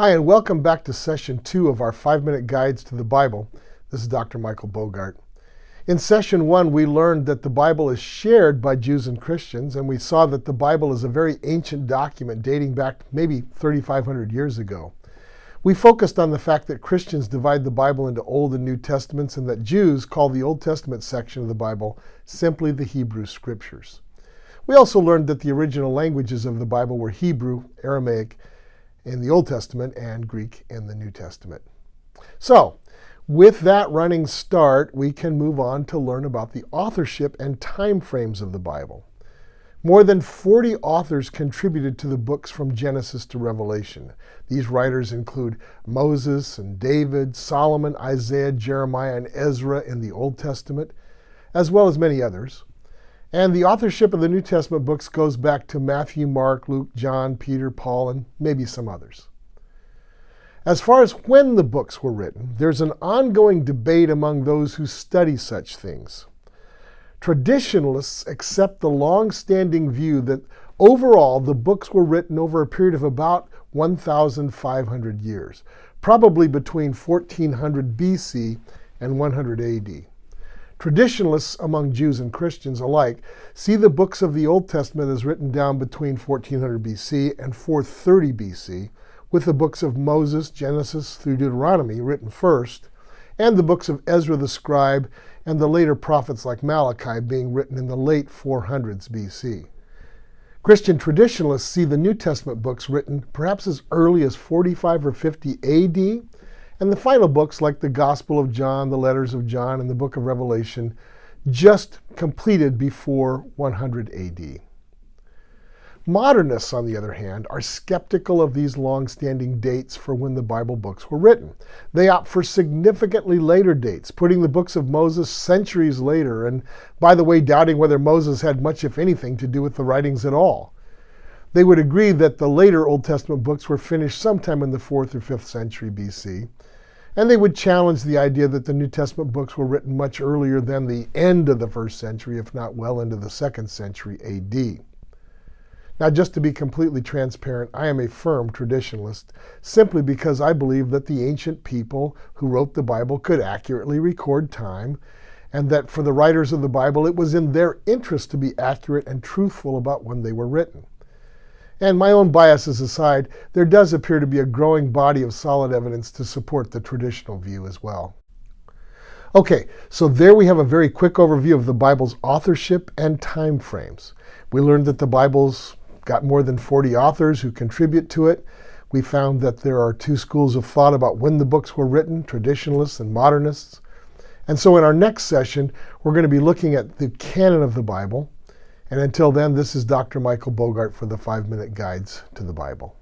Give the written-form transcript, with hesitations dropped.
Hi, and welcome back to Session 2 of our 5-Minute Guides to the Bible. This is Dr. Michael Bogart. In Session 1, we learned that the Bible is shared by Jews and Christians, and we saw that the Bible is a very ancient document dating back maybe 3,500 years ago. We focused on the fact that Christians divide the Bible into Old and New Testaments, and that Jews call the Old Testament section of the Bible simply the Hebrew Scriptures. We also learned that the original languages of the Bible were Hebrew, Aramaic, in the Old Testament, and Greek in the New Testament. So, with that running start, we can move on to learn about the authorship and time frames of the Bible. More than 40 authors contributed to the books from Genesis to Revelation. These writers include Moses and David, Solomon, Isaiah, Jeremiah, and Ezra in the Old Testament, as well as many others. And the authorship of the New Testament books goes back to Matthew, Mark, Luke, John, Peter, Paul, and maybe some others. As far as when the books were written, there's an ongoing debate among those who study such things. Traditionalists accept the long-standing view that overall the books were written over a period of about 1,500 years, probably between 1400 BC and 100 AD. Traditionalists among Jews and Christians alike see the books of the Old Testament as written down between 1400 BC and 430 BC, with the books of Moses, Genesis through Deuteronomy written first, and the books of Ezra the scribe and the later prophets like Malachi being written in the late 400s BC. Christian traditionalists see the New Testament books written perhaps as early as 45 or 50 AD, and the final books like the Gospel of John, the letters of John, and the book of Revelation just completed before 100 AD. Modernists, on the other hand, are skeptical of these long-standing dates for when the Bible books were written. They opt for significantly later dates, putting the books of Moses centuries later, and by the way, doubting whether Moses had much, if anything, to do with the writings at all. They would agree that the later Old Testament books were finished sometime in the 4th or 5th century BC, and they would challenge the idea that the New Testament books were written much earlier than the end of the 1st century, if not well into the 2nd century AD. Now, just to be completely transparent, I am a firm traditionalist simply because I believe that the ancient people who wrote the Bible could accurately record time, and that for the writers of the Bible it was in their interest to be accurate and truthful about when they were written. And my own biases aside, there does appear to be a growing body of solid evidence to support the traditional view as well. Okay, so there we have a very quick overview of the Bible's authorship and time frames. We learned that the Bible's got more than 40 authors who contribute to it. We found that there are two schools of thought about when the books were written, traditionalists and modernists. And so in our next session, we're going to be looking at the canon of the Bible. And until then, this is Dr. Michael Bogart for the 5-Minute Guides to the Bible.